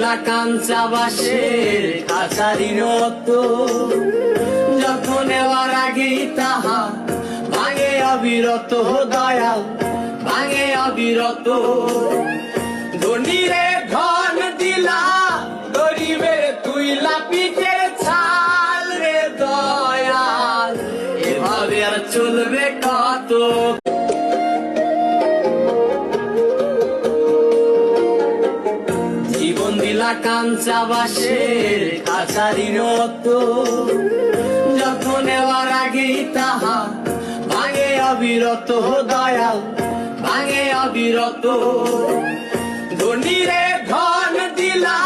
দিলা কাঞ্চা বাসের কাছারির মতো, যখন নেওয়ার আগেই তাহা ভাঙে অবিরত, দয়াল ভাঙে অবিরত। ধনীরে ধন দিলা, গরিবের তুইলা পিঠের ছাল রে দয়াল, এভাবে আর চলবে কত। জীবন দিলা কাঞ্চা বাসের কাছারির মতো, যখন নেওয়ার আগেই তাহা ভাঙে অবিরত, দয়াল ভাঙে অবিরত। ধনীরে ধন দিলা,